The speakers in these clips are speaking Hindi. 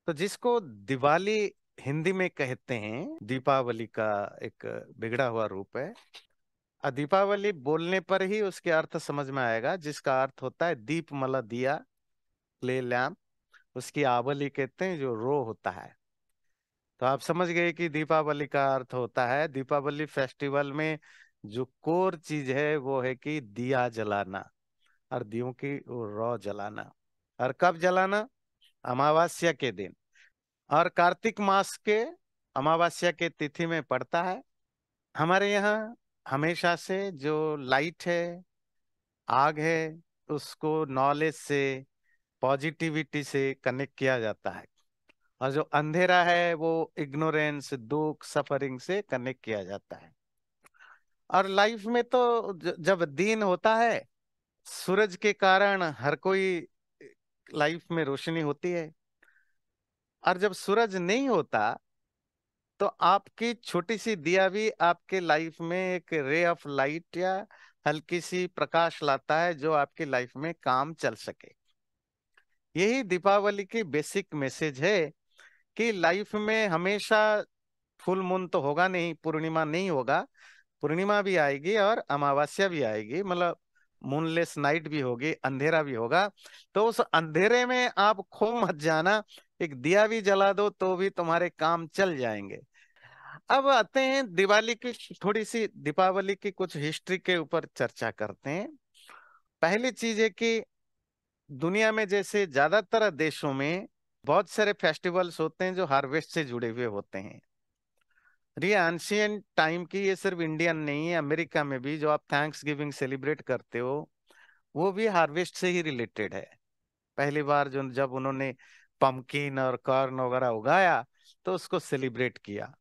तो जिसको दिवाली हिंदी में कहते हैं, दीपावली का एक बिगड़ा हुआ रूप है। दीपावली बोलने पर ही उसके अर्थ समझ में आएगा, जिसका अर्थ होता है दीप मतलब दिया, क्ले लैम्प। उसकी आवली कहते हैं जो रो होता है। तो आप समझ गए कि दीपावली का अर्थ होता है, दीपावली फेस्टिवल में जो कोर चीज है वो है कि दिया जलाना, और दियों की वो रौ जलाना। और कब जलाना? अमावस्या के दिन। और कार्तिक मास के अमावस्या के तिथि में पड़ता है। हमारे यहाँ हमेशा से जो लाइट है, आग है, उसको नॉलेज से, पॉजिटिविटी से कनेक्ट किया जाता है। और जो अंधेरा है वो इग्नोरेंस, दुख, सफरिंग से कनेक्ट किया जाता है। और लाइफ में तो जब दिन होता है, सूरज के कारण हर कोई लाइफ में रोशनी होती है। और जब सूरज नहीं होता तो आपकी छोटी सी दिया भी आपके लाइफ में एक रे ऑफ लाइट या हल्की सी प्रकाश लाता है, जो आपकी लाइफ में काम चल सके। यही दीपावली की बेसिक मैसेज है कि लाइफ में हमेशा फुल मून तो होगा नहीं, पूर्णिमा नहीं होगा। पूर्णिमा भी आएगी और अमावस्या भी आएगी, मतलब मूनलेस नाइट भी होगी, अंधेरा भी होगा। तो उस अंधेरे में आप खो मत जाना, एक दिया भी जला दो तो भी तुम्हारे काम चल जाएंगे। अब आते हैं दिवाली की, थोड़ी सी दीपावली की कुछ हिस्ट्री के ऊपर चर्चा करते हैं। पहली चीज है कि दुनिया में जैसे ज्यादातर देशों में बहुत सारे फेस्टिवल्स होते हैं जो हार्वेस्ट से जुड़े हुए होते हैं। ये एंशियंट टाइम की, ये सिर्फ इंडियन नहीं है, अमेरिका में भी जो आप थैंक्स गिविंग सेलिब्रेट करते हो वो भी हार्वेस्ट से ही रिलेटेड है। पहली बार जो जब उन्होंने पंपकिन और कॉर्न वगैरह उगाया तो उसको सेलिब्रेट किया।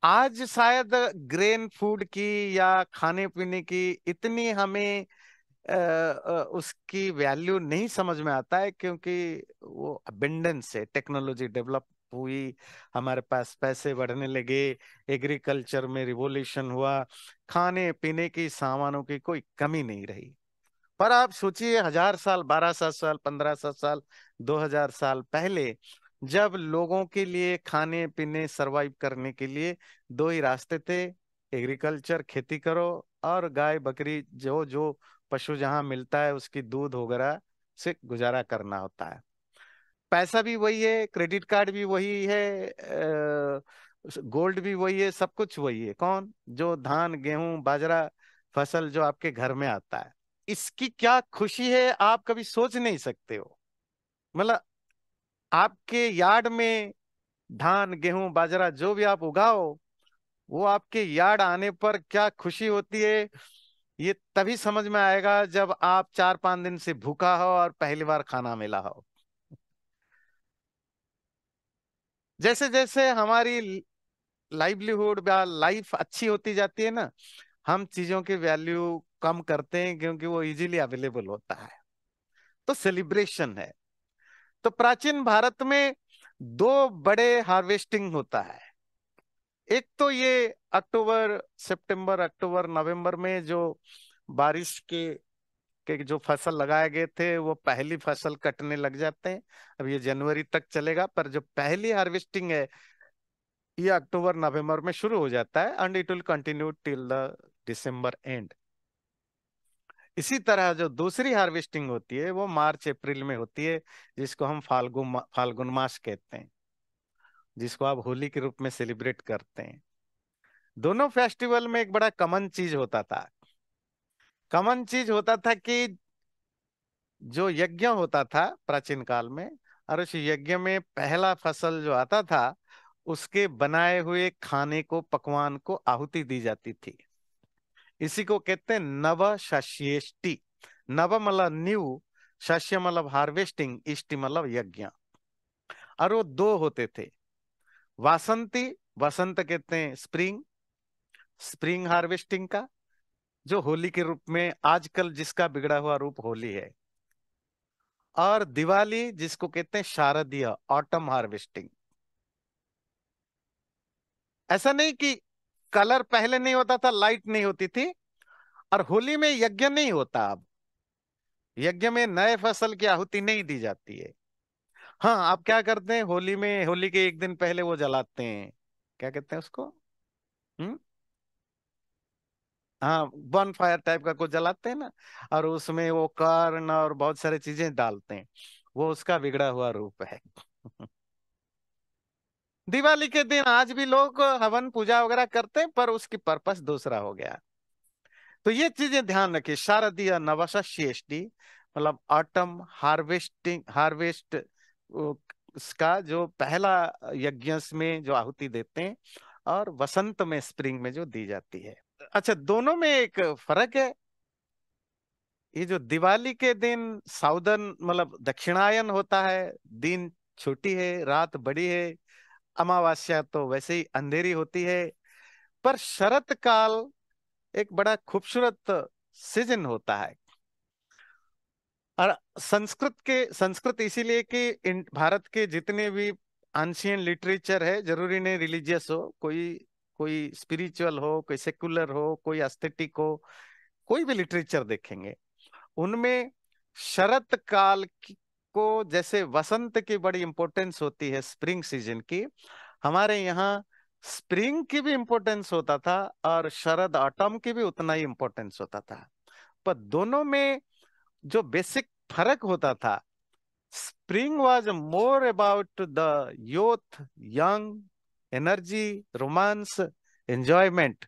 आज शायद ग्रेन फूड की या खाने पीने की इतनी हमें उसकी वैल्यू नहीं समझ में आता है, क्योंकि वो अबेंडेंस है, टेक्नोलॉजी डेवलप हुई, हमारे पास पैसे बढ़ने लगे, एग्रीकल्चर में रिवोल्यूशन हुआ, खाने पीने की सामानों की कोई कमी नहीं रही। पर आप सोचिए, 1000 साल, 1200 साल, 1500 साल, 2000 साल पहले जब लोगों के लिए खाने पीने सरवाइव करने के लिए दो ही रास्ते थे, एग्रीकल्चर, खेती करो, और गाय बकरी जो जो पशु जहां मिलता है उसकी दूध वगैरह से गुजारा करना होता है। पैसा भी वही है, क्रेडिट कार्ड भी वही है, गोल्ड भी वही है, सब कुछ वही है। कौन? जो धान गेहूं बाजरा फसल जो आपके घर में आता है, इसकी क्या खुशी है आप कभी सोच नहीं सकते हो। मतलब आपके यार्ड में धान गेहूं बाजरा जो भी आप उगाओ, वो आपके यार्ड आने पर क्या खुशी होती है, ये तभी समझ में आएगा जब आप 4-5 दिन से भूखा हो और पहली बार खाना मिला हो। जैसे जैसे हमारी लाइवलीहुड या लाइफ अच्छी होती जाती है ना, हम चीजों की वैल्यू कम करते हैं क्योंकि वो इजीली अवेलेबल होता है। तो सेलिब्रेशन है। तो प्राचीन भारत में दो बड़े हार्वेस्टिंग होता है। एक तो ये अक्टूबर सितंबर, अक्टूबर नवंबर में जो बारिश के जो फसल लगाए गए थे वो पहली फसल कटने लग जाते हैं। अब ये जनवरी तक चलेगा, पर जो पहली हार्वेस्टिंग है ये अक्टूबर नवंबर में शुरू हो जाता है, and it will continue till the December and. इसी तरह जो दूसरी हार्वेस्टिंग होती है वो मार्च अप्रैल में होती है, जिसको हम फाल्गुन मास कहते हैं, जिसको आप होली के रूप में सेलिब्रेट करते हैं। दोनों फेस्टिवल में एक बड़ा कॉमन चीज होता था। कॉमन चीज होता था कि जो यज्ञ होता था प्राचीन काल में, और उस यज्ञ में पहला फसल जो आता था उसके बनाए हुए खाने को, पकवान को आहुति दी जाती थी। इसी को कहते हैं नव शस्येष्टि। नव मतलब न्यू, शस्य मतलब हार्वेस्टिंग, इष्टि मतलब यज्ञ। और वो दो होते थे। वासंती, वसंत कहते हैं स्प्रिंग, स्प्रिंग हार्वेस्टिंग का, जो होली के रूप में आजकल जिसका बिगड़ा हुआ रूप होली है। और दिवाली जिसको कहते हैं शारदीय, ऑटम हार्वेस्टिंग। ऐसा नहीं कि कलर पहले नहीं होता था, लाइट नहीं होती थी, और होली में यज्ञ नहीं होता। अब यज्ञ में नए फसल की आहुति नहीं दी जाती है। हाँ, आप क्या करते हैं होली में, होली के एक दिन पहले वो जलाते हैं, क्या कहते हैं उसको? हम्म। हाँ, बॉन फायर टाइप का कुछ जलाते हैं ना, और उसमें वो कर्ण और बहुत सारी चीजें डालते हैं। वो उसका बिगड़ा हुआ रूप है। दिवाली के दिन आज भी लोग हवन पूजा वगैरह करते हैं, पर उसकी पर्पस दूसरा हो गया। तो ये चीजें ध्यान रखिए। शारदीय नवशष्येष्टि मतलब ऑटम हार्वेस्टिंग, हार्वेस्ट का जो पहला यज्ञ में जो आहुति देते हैं, और वसंत में, स्प्रिंग में जो दी जाती है। अच्छा, दोनों में एक फर्क है। ये जो दिवाली के दिन साउदर्न मतलब दक्षिणायन होता है, दिन छोटी है, रात बड़ी है, अमावस्या तो वैसे ही अंधेरी होती है। पर शरत काल एक बड़ा खूबसूरत सीजन होता है। और संस्कृत इसीलिए कि भारत के जितने भी एंशियंट लिटरेचर है, जरूरी नहीं रिलीजियस हो, कोई कोई स्पिरिचुअल हो, कोई सेकुलर हो, कोई एस्थेटिक हो, कोई भी लिटरेचर देखेंगे, उनमें शरत काल को जैसे वसंत की बड़ी इंपॉर्टेंस होती है, स्प्रिंग सीजन की, हमारे यहाँ स्प्रिंग की भी इंपॉर्टेंस होता था, और शरद ऑटम की भी उतना ही इंपॉर्टेंस होता था। पर दोनों में जो बेसिक फर्क होता था, spring was more about the youth, young, energy, romance, enjoyment.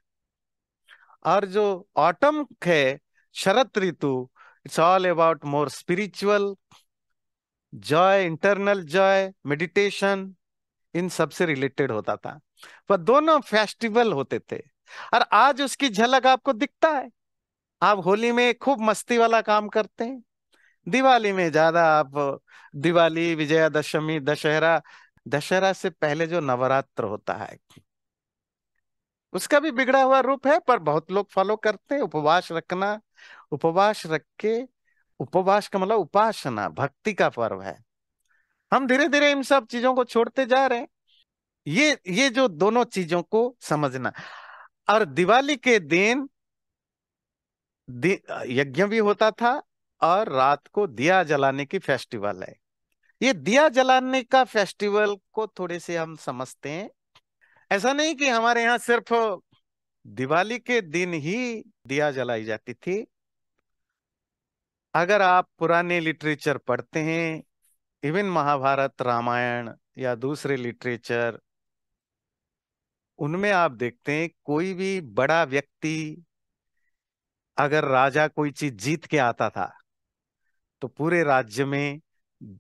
और जो ऑटम है, शरत ऋतु, it's all about more spiritual joy, internal joy, meditation, इन सब से रिलेटेड होता था। पर दोनों फेस्टिवल होते थे। और आज उसकी झलक आपको दिखता है। आप होली में खूब मस्ती वाला काम करते हैं, दिवाली में ज्यादा आप, दिवाली, विजयादशमी, दशहरा, दशहरा से पहले जो नवरात्र होता है, उसका भी बिगड़ा हुआ रूप है, पर बहुत लोग फॉलो करते हैं। उपवास रखना, उपवास रख के, उपवास का मतलब उपासना, भक्ति का पर्व है। हम धीरे धीरे इन सब चीजों को छोड़ते जा रहे हैं। ये जो दोनों चीजों को समझना। और दिवाली के दिन यज्ञ भी होता था, और रात को दिया जलाने की फेस्टिवल है। ये दिया जलाने का फेस्टिवल को थोड़े से हम समझते हैं। ऐसा नहीं कि हमारे यहाँ सिर्फ दिवाली के दिन ही दिया जलाई जाती थी। अगर आप पुराने लिटरेचर पढ़ते हैं, इवन महाभारत, रामायण या दूसरे लिटरेचर, उनमें आप देखते हैं कोई भी बड़ा व्यक्ति अगर राजा कोई चीज जीत के आता था, तो पूरे राज्य में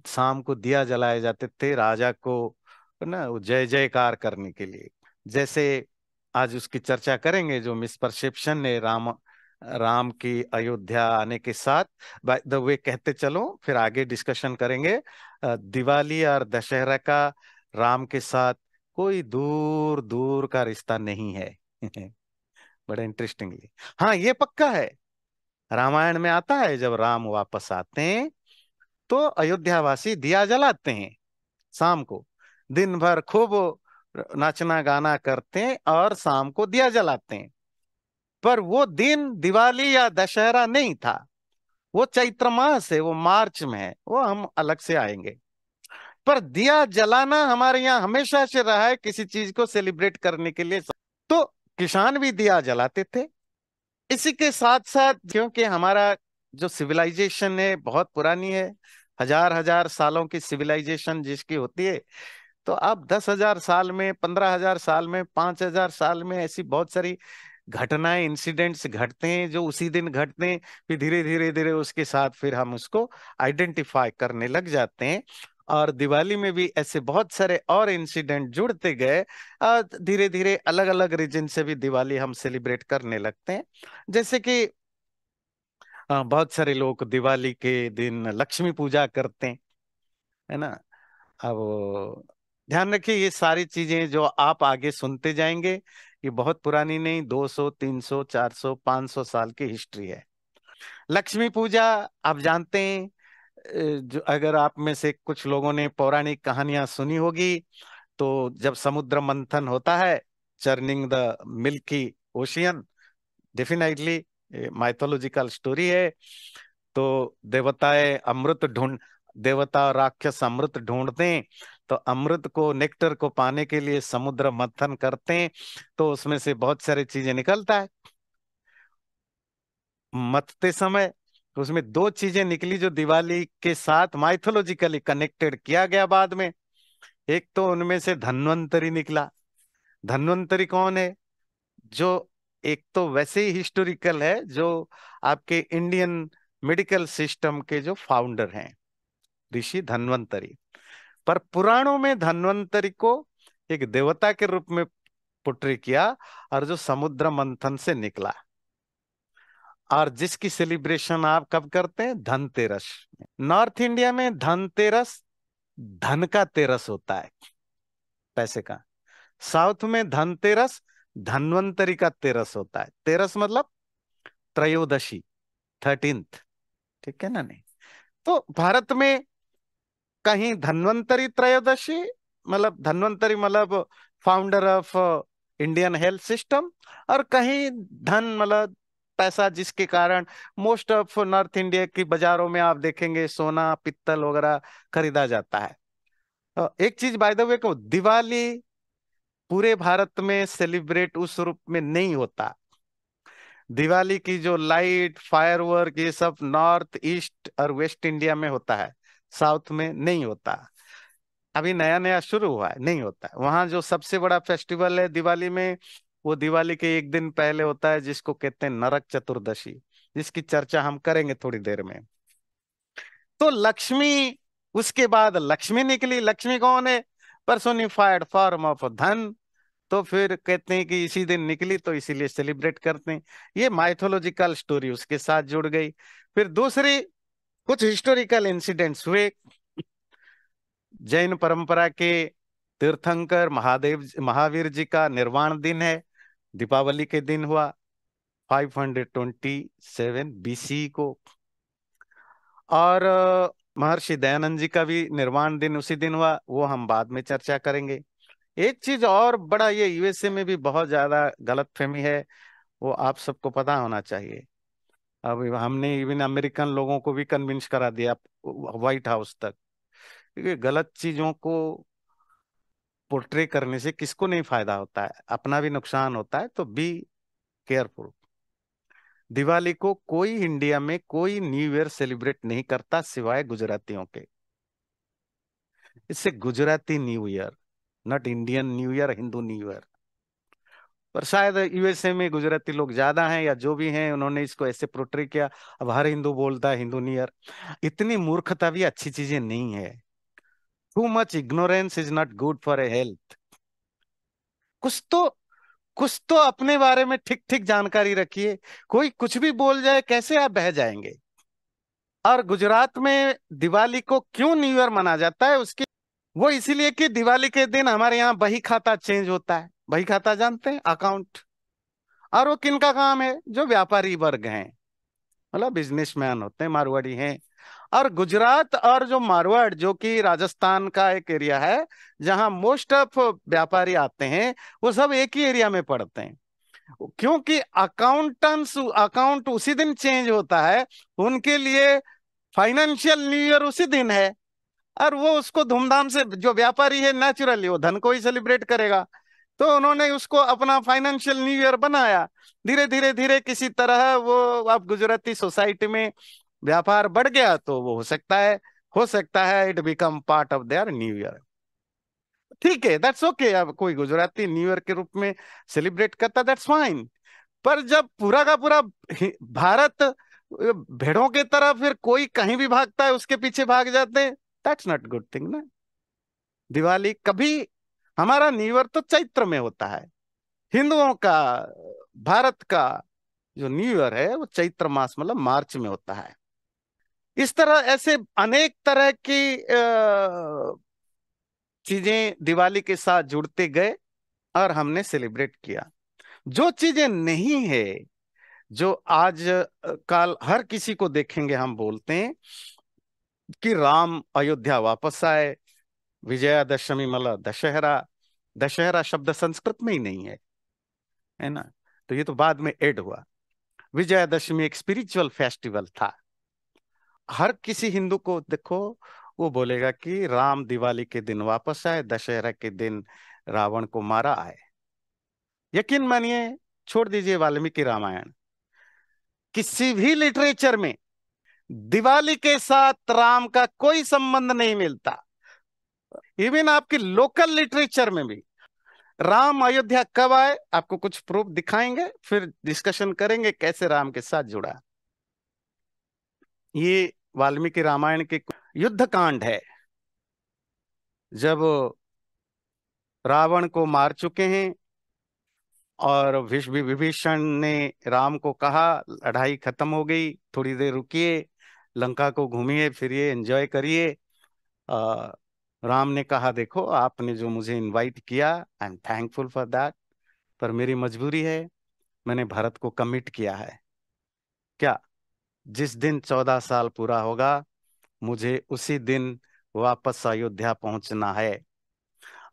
शाम को दिया जलाए जाते थे राजा को, ना, वो जय जयकार करने के लिए। जैसे आज उसकी चर्चा करेंगे, जो मिसपरसेप्शन है राम, राम की अयोध्या आने के साथ। बाय द वे कहते चलो, फिर आगे डिस्कशन करेंगे। दिवाली और दशहरा का राम के साथ कोई दूर दूर का रिश्ता नहीं है। बड़ा इंटरेस्टिंगली, हाँ ये पक्का है। रामायण में आता है जब राम वापस आते हैं, तो अयोध्यावासी दिया जलाते हैं शाम को, दिन भर खूब नाचना गाना करते हैं, और शाम को दिया जलाते हैं। पर वो दिन दिवाली या दशहरा नहीं था, वो चैत्र मास है, वो मार्च में है, वो हम अलग से आएंगे। पर दिया जलाना हमारे यहाँ हमेशा से रहा है, किसी चीज को सेलिब्रेट करने के लिए। तो किसान भी दिया जलाते थे। इसी के साथ साथ, क्योंकि हमारा जो सिविलाइजेशन है बहुत पुरानी है, हजार हजार सालों की सिविलाइजेशन जिसकी होती है, तो आप 10,000 साल में, 15,000 साल में, 5,000 साल में ऐसी बहुत सारी घटनाएं, इंसिडेंट्स घटते हैं जो उसी दिन घटते हैं। फिर धीरे धीरे धीरे उसके साथ फिर हम उसको आइडेंटिफाई करने लग जाते हैं। और दिवाली में भी ऐसे बहुत सारे और इंसिडेंट जुड़ते गए, और धीरे धीरे अलग अलग रीजन से भी दिवाली हम सेलिब्रेट करने लगते हैं। जैसे कि बहुत सारे लोग दिवाली के दिन लक्ष्मी पूजा करते हैं, है ना। अब ध्यान रखिए, ये सारी चीजें जो आप आगे सुनते जाएंगे, ये बहुत पुरानी नहीं, 200, 300, 400, 500 साल की हिस्ट्री है। लक्ष्मी पूजा आप जानते हैं, जो अगर आप में से कुछ लोगों ने पौराणिक कहानियां सुनी होगी, तो जब समुद्र मंथन होता है, churning the milky ocean, definitely mythological story है। तो देवताएं अमृत ढूंढ, देवता और राक्षस अमृत ढूंढते हैं, तो अमृत को, नेक्टर को पाने के लिए समुद्र मंथन करते हैं, तो उसमें से बहुत सारी चीजें निकलता है। मथते समय उसमें दो चीजें निकली जो दिवाली के साथ माइथोलॉजिकली कनेक्टेड किया गया बाद में। एक तो उनमें से धन्वंतरी निकला। धन्वंतरी कौन है? जो एक तो वैसे ही हिस्टोरिकल है, जो आपके इंडियन मेडिकल सिस्टम के जो फाउंडर हैं, ऋषि धन्वंतरी। पर पुराणों में धन्वंतरी को एक देवता के रूप में पुट्री किया, और जो समुद्र मंथन से निकला, और जिसकी सेलिब्रेशन आप कब करते हैं? धनतेरस। नॉर्थ इंडिया में धनतेरस धन का तेरस होता है, पैसे का। साउथ में धनतेरस धन्वंतरी का तेरस होता है। तेरस मतलब त्रयोदशी, 13th। ठीक है ना? नहीं तो भारत में कहीं धन्वंतरी त्रयोदशी, मतलब धन्वंतरी मतलब founder of Indian health system, और कहीं धन मतलब पैसा, जिसके कारण मोस्ट ऑफ नॉर्थ इंडिया की बाजारों में आप देखेंगे सोना पित्तल वगैरह खरीदा जाता है। एक चीज बाय द वे को, दिवाली पूरे भारत में सेलिब्रेट उस रूप में नहीं होता। दिवाली की जो लाइट फायरवर्क ये सब नॉर्थ ईस्ट और वेस्ट इंडिया में होता है, साउथ में नहीं होता। अभी नया नया शुरू हुआ है, नहीं होता है। वहां जो सबसे बड़ा फेस्टिवल है दिवाली में, वो दिवाली के एक दिन पहले होता है, जिसको कहते हैं नरक चतुर्दशी, जिसकी चर्चा हम करेंगे थोड़ी देर में। तो लक्ष्मी, उसके बाद लक्ष्मी निकली। लक्ष्मी कौन है? पर्सोनिफाइड फॉर्म ऑफ धन। तो फिर कहते हैं कि इसी दिन निकली, तो इसीलिए सेलिब्रेट करते हैं। ये माइथोलॉजिकल स्टोरी उसके साथ जुड़ गई। फिर दूसरी कुछ हिस्टोरिकल इंसिडेंट्स हुए। जैन परंपरा के तीर्थंकर महावीर जी का निर्वाण दिन है, दीपावली के दिन हुआ, 527 बीसी को। और महर्षि दयानंद जी का भी निर्वाण दिन उसी दिन हुआ, वो हम बाद में चर्चा करेंगे। एक चीज और बड़ा, ये यूएसए में भी बहुत ज्यादा गलतफहमी है, वो आप सबको पता होना चाहिए। अब हमने इवन अमेरिकन लोगों को भी कन्विंस करा दिया, व्हाइट हाउस तक, क्योंकि गलत चीजों को पोर्ट्रे करने से किसको नहीं फायदा होता है, अपना भी नुकसान होता है। तो बी केयरफुल। दिवाली को कोई इंडिया में कोई न्यू ईयर सेलिब्रेट नहीं करता सिवाय गुजरातियों के। इससे Gujarati new year, not Indian new year, Hindu new year. पर शायद यूएसए में गुजराती लोग ज्यादा हैं, या जो भी हैं उन्होंने इसको ऐसे पोर्ट्रे किया। अब हर हिंदू बोलता है हिंदू न्यू ईयर। इतनी मूर्खता भी अच्छी चीजें नहीं है। Too much ignorance is not good for a health. कुछ तो कुछ तो अपने बारे में ठीक ठीक जानकारी रखिए। कोई कुछ भी बोल जाए, कैसे आप बह जाएंगे? और गुजरात में दिवाली को क्यों न्यू ईयर मना जाता है उसकी, वो इसीलिए कि दिवाली के दिन हमारे यहाँ बही खाता चेंज होता है। बही खाता जानते हैं? अकाउंट। और वो किनका काम है? जो व्यापारी वर्ग हैं, मतलब बिजनेसमैन होते हैं, मारवाड़ी हैं। और गुजरात और जो मारवाड़, जो कि राजस्थान का एक एरिया है जहां मोस्ट ऑफ व्यापारी आते हैं, वो सब एक ही एरिया में पड़ते हैं। क्योंकि अकाउंट उसी दिन चेंज होता है, उनके लिए फाइनेंशियल न्यू ईयर उसी दिन है। और वो उसको धूमधाम से, जो व्यापारी है नेचुरली वो धन को ही सेलिब्रेट करेगा, तो उन्होंने उसको अपना फाइनेंशियल न्यू ईयर बनाया। धीरे धीरे धीरे किसी तरह वो, अब गुजराती सोसाइटी में व्यापार बढ़ गया, तो वो हो सकता है it become part of their new year. ठीक है, दैट्स ओके। अब कोई गुजराती न्यू ईयर के रूप में सेलिब्रेट करता, दैट्स फाइन। पर जब पूरा का पूरा भारत भेड़ों की तरह फिर कोई कहीं भी भागता है, उसके पीछे भाग जाते हैं, दैट्स नॉट गुड थिंग ना। दिवाली कभी, हमारा न्यू ईयर तो चैत्र में होता है। हिंदुओं का, भारत का जो न्यू ईयर है वो चैत्र मास मतलब मार्च में होता है। इस तरह ऐसे अनेक तरह की चीजें दिवाली के साथ जुड़ते गए, और हमने सेलिब्रेट किया। जो चीजें नहीं है, जो आज काल हर किसी को देखेंगे, हम बोलते हैं कि राम अयोध्या वापस आए, विजयादशमी मतलब दशहरा। दशहरा शब्द संस्कृत में ही नहीं है ना? तो ये तो बाद में ऐड हुआ। विजयादशमी एक स्पिरिचुअल फेस्टिवल था। हर किसी हिंदू को देखो, वो बोलेगा कि राम दिवाली के दिन वापस आए, दशहरा के दिन रावण को मारा आए। यकीन मानिए, छोड़ दीजिए वाल्मीकि रामायण, किसी भी लिटरेचर में दिवाली के साथ राम का कोई संबंध नहीं मिलता। इवन आपकी लोकल लिटरेचर में भी राम अयोध्या कब आए, आपको कुछ प्रूफ दिखाएंगे, फिर डिस्कशन करेंगे कैसे राम के साथ जुड़ा। ये वाल्मीकि रामायण के युद्ध कांड है, जब रावण को मार चुके हैं और विभीषण ने राम को कहा लड़ाई खत्म हो गई, थोड़ी देर रुकिए, लंका को घूमिए फिरिए, एंजॉय करिए। अ, राम ने कहा देखो आपने जो मुझे इनवाइट किया, I am thankful for that, पर मेरी मजबूरी है, मैंने भारत को कमिट किया है। क्या? जिस दिन 14 साल पूरा होगा, मुझे उसी दिन वापस अयोध्या पहुंचना है,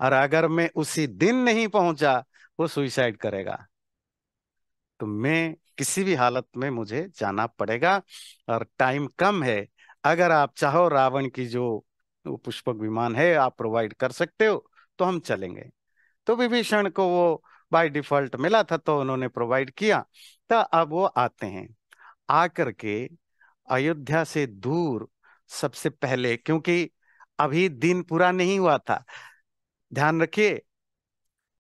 और अगर मैं उसी दिन नहीं पहुंचा, वो सुइसाइड करेगा। तो मैं किसी भी हालत में मुझे जाना पड़ेगा, और टाइम कम है। अगर आप चाहो रावण की जो वो पुष्पक विमान है आप प्रोवाइड कर सकते हो तो हम चलेंगे। तो विभीषण को वो बाय डिफॉल्ट मिला था तो उन्होंने प्रोवाइड किया। तो अब वो आते हैं, आकर के अयोध्या से दूर सबसे पहले, क्योंकि अभी दिन पूरा नहीं हुआ था, ध्यान रखिए,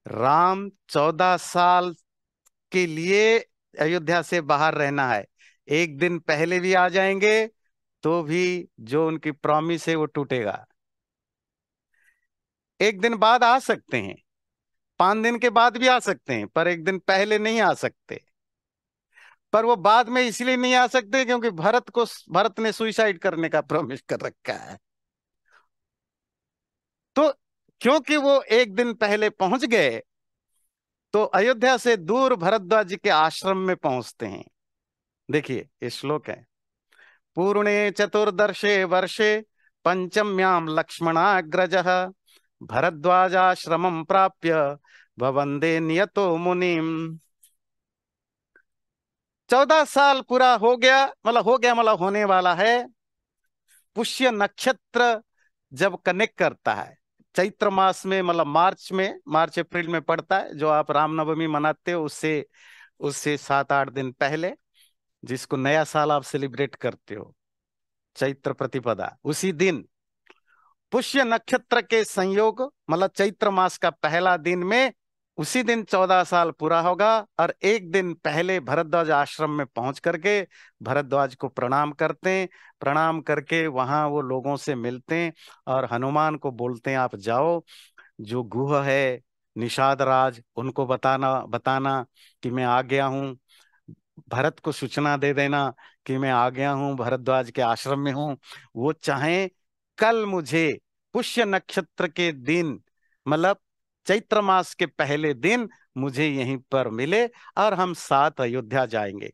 राम 14 साल के लिए अयोध्या से बाहर रहना है। एक दिन पहले भी आ जाएंगे तो भी जो उनकी प्रॉमिस है वो टूटेगा। एक दिन बाद आ सकते हैं, 5 दिन के बाद भी आ सकते हैं, पर एक दिन पहले नहीं आ सकते। पर वो बाद में इसलिए नहीं आ सकते क्योंकि भरत ने सुइसाइड करने का प्रॉमिस कर रखा है। तो क्योंकि वो एक दिन पहले पहुंच गए, तो अयोध्या से दूर भरद्वाज जी के आश्रम में पहुंचते हैं। देखिए ये श्लोक है, पूर्णे चतुर्दशे वर्षे पंचम्याम लक्ष्मणाग्रजः भरद्वाजाश्रमं प्राप्य ववंदे नियतो मुनिम। 14 साल पूरा हो गया मतलब होने वाला है। पुष्य नक्षत्र जब कनेक्ट करता है चैत्र मास में, मतलब मार्च अप्रैल में पड़ता है, जो आप रामनवमी मनाते हो उससे उससे 7-8 दिन पहले, जिसको नया साल आप सेलिब्रेट करते हो, चैत्र प्रतिपदा, उसी दिन पुष्य नक्षत्र के संयोग, मतलब चैत्र मास का पहला दिन में, उसी दिन 14 साल पूरा होगा। और एक दिन पहले भरद्वाज आश्रम में पहुंच करके भरद्वाज को प्रणाम करते हैं। प्रणाम करके वहां वो लोगों से मिलते हैं और हनुमान को बोलते हैं आप जाओ, जो गुह है निषाद राज, उनको बताना बताना कि मैं आ गया हूँ। भरत को सूचना दे देना कि मैं आ गया हूँ, भरद्वाज के आश्रम में हूँ। वो चाहे कल मुझे पुष्य नक्षत्र के दिन, मतलब चैत्र मास के पहले दिन, मुझे यहीं पर मिले और हम साथ अयोध्या जाएंगे।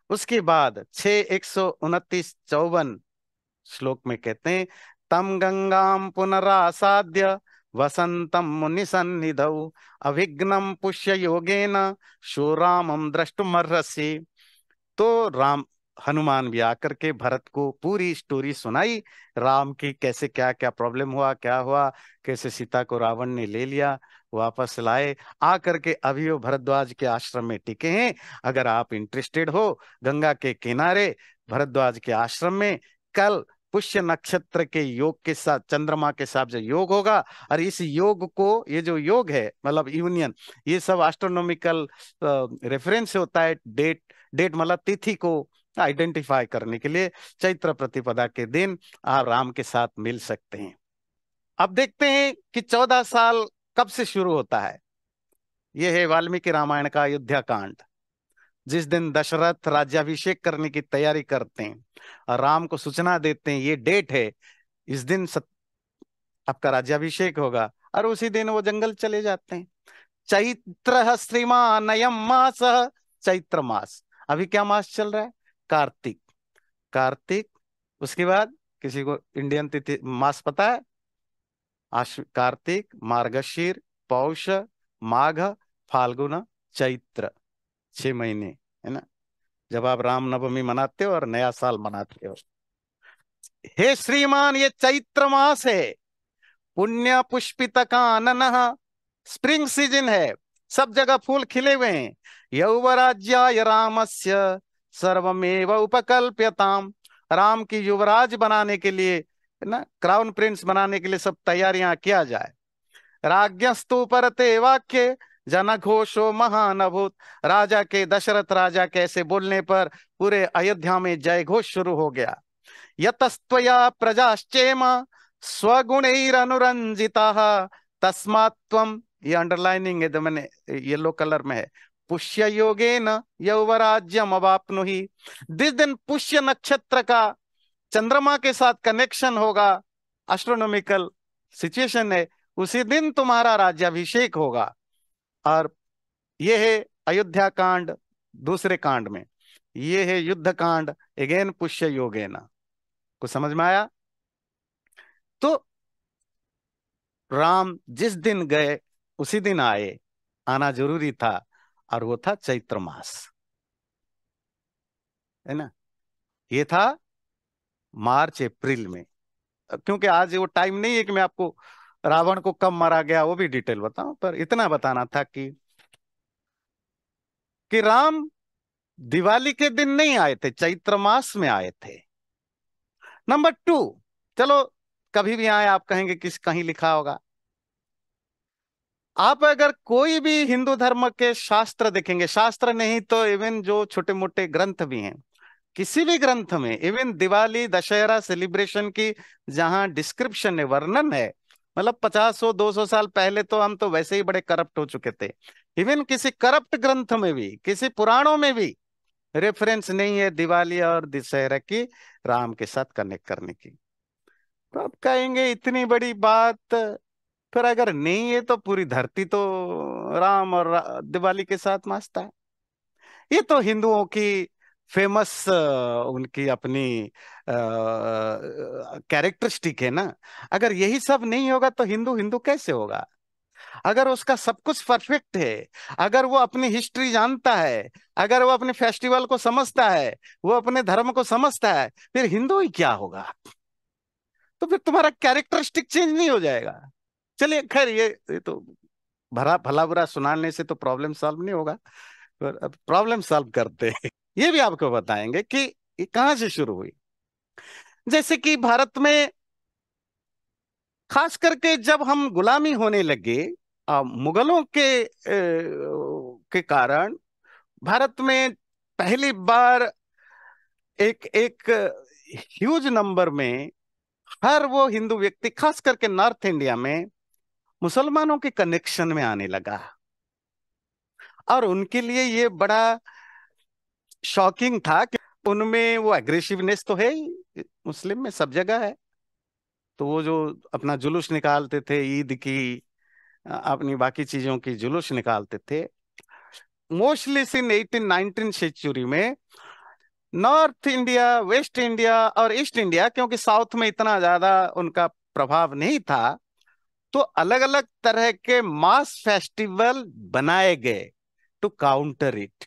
उसके बाद 129-54 श्लोक में कहते हैं, तम गंगाम पुनरासाद्य वसंतम मुनि सन्निधौ अभिघ्नम पुष्य योगेन शोरामम द्रष्टुमर्हसि। तो राम हनुमान भी आकर के भरत को पूरी स्टोरी सुनाई, राम की कैसे क्या क्या प्रॉब्लम हुआ, क्या हुआ, कैसे सीता को रावण ने ले लिया, वापस लाए। आकर के अभी वो भरद्वाज के आश्रम में टिके हैं। अगर आप इंटरेस्टेड हो, गंगा के किनारे भरद्वाज के आश्रम में कल पुष्य नक्षत्र के योग के साथ, चंद्रमा के साथ जो योग होगा, और इस योग को, ये जो योग है मतलब यूनियन, ये सब एस्ट्रोनॉमिकल रेफरेंस होता है, डेट डेट मतलब तिथि को आइडेंटिफाई करने के लिए। चैत्र प्रतिपदा के दिन आप राम के साथ मिल सकते हैं। अब देखते हैं कि 14 साल कब से शुरू होता है। यह है वाल्मीकि रामायण का अयोध्या कांड। जिस दिन दशरथ राज्याभिषेक करने की तैयारी करते हैं और राम को सूचना देते हैं ये डेट है, इस दिन आपका राज्याभिषेक होगा, और उसी दिन वो जंगल चले जाते हैं। चैत्र श्रीमानयम मास, चैत्र मास, अभी क्या मास चल रहा है? कार्तिक। कार्तिक, उसके बाद किसी को इंडियन तिथि मास पता है? कार्तिक, मार्गशीर, पौष, माघ, फाल्गुन, चैत्र, 6 महीने है ना, जब आप रामनवमी मनाते हो और नया साल मनाते हो। हे श्रीमान, ये चैत्र मास है, पुण्य पुष्पित कानन, स्प्रिंग सीजन है, सब जगह फूल खिले हुए हैं। यौवराज्याय रामस्य सर्वमेव उपकल्प्यताम, राम की युवराज बनाने के लिए, ना, क्राउन प्रिंस बनाने के लिए सब तैयारियां किया जाए। राज्ञस्तु परते वाक्य जनघोषो महान अभूत, राजा के, दशरथ राजा के ऐसे बोलने पर पूरे अयोध्या में जय घोष शुरू हो गया। यतस्त्वया प्रजाश्चेम स्वगुणैरनुरंजिताः तस्मात् त्वं, ये अंडरलाइनिंग है, तो मैंने येलो कलर में है, पुष्य योगेन यौवराज्यम अवाप्नुहि। जिस दिन पुष्य नक्षत्र का चंद्रमा के साथ कनेक्शन होगा, एस्ट्रोनॉमिकल सिचुएशन है, उसी दिन तुम्हारा राज्याभिषेक होगा। और ये है अयोध्या कांड दूसरे कांड में, ये है युद्ध कांड अगेन पुष्य योगेन। कुछ समझ में आया? तो राम जिस दिन गए उसी दिन आए, आना जरूरी था, और वो था चैत्र मास, है ना। ये था मार्च अप्रैल में। क्योंकि आज वो टाइम नहीं है कि मैं आपको रावण को कब मारा गया वो भी डिटेल बताऊं, पर इतना बताना था कि राम दिवाली के दिन नहीं आए थे, चैत्र मास में आए थे। नंबर टू, चलो कभी भी आए आप कहेंगे किस कहीं लिखा होगा। आप अगर कोई भी हिंदू धर्म के शास्त्र देखेंगे, शास्त्र नहीं तो इवन जो छोटे मोटे ग्रंथ भी हैं, किसी भी ग्रंथ में इवन दिवाली दशहरा सेलिब्रेशन की जहां डिस्क्रिप्शन है, वर्णन है, मतलब 50-100-200 साल पहले तो हम तो वैसे ही बड़े करप्ट हो चुके थे। इवन किसी करप्ट ग्रंथ में भी, किसी पुराणों में भी रेफरेंस नहीं है दिवाली और दशहरा की राम के साथ कनेक्ट करने की। तो आप कहेंगे इतनी बड़ी बात, फिर अगर नहीं है तो पूरी धरती तो राम और दिवाली के साथ नाचता है। ये तो हिंदुओं की फेमस उनकी अपनी कैरेक्टरिस्टिक है ना। अगर यही सब नहीं होगा तो हिंदू हिंदू कैसे होगा? अगर उसका सब कुछ परफेक्ट है, अगर वो अपनी हिस्ट्री जानता है, अगर वो अपने फेस्टिवल को समझता है, वो अपने धर्म को समझता है, फिर हिंदू ही क्या होगा? तो फिर तुम्हारा कैरेक्टरिस्टिक चेंज नहीं हो जाएगा। चलिए खैर, ये तो भला भला बुरा सुनाने से तो प्रॉब्लम सॉल्व नहीं होगा, पर अब प्रॉब्लम सॉल्व करते हैं। ये भी आपको बताएंगे कि ये कहां से शुरू हुई। जैसे कि भारत में खास करके जब हम गुलामी होने लगे मुगलों के कारण, भारत में पहली बार एक एक ह्यूज नंबर में हर वो हिंदू व्यक्ति, खास करके नॉर्थ इंडिया में, मुसलमानों के कनेक्शन में आने लगा। और उनके लिए ये बड़ा शॉकिंग था कि उनमें वो एग्रेसिवनेस तो है ही, मुस्लिम में सब जगह है। तो वो जो अपना जुलूस निकालते थे ईद की, अपनी बाकी चीजों की जुलूस निकालते थे, मोस्टली इन 18-19 सेंचुरी में नॉर्थ इंडिया, वेस्ट इंडिया और ईस्ट इंडिया, क्योंकि साउथ में इतना ज्यादा उनका प्रभाव नहीं था, तो अलग अलग तरह के मास फेस्टिवल बनाए गए to counter it.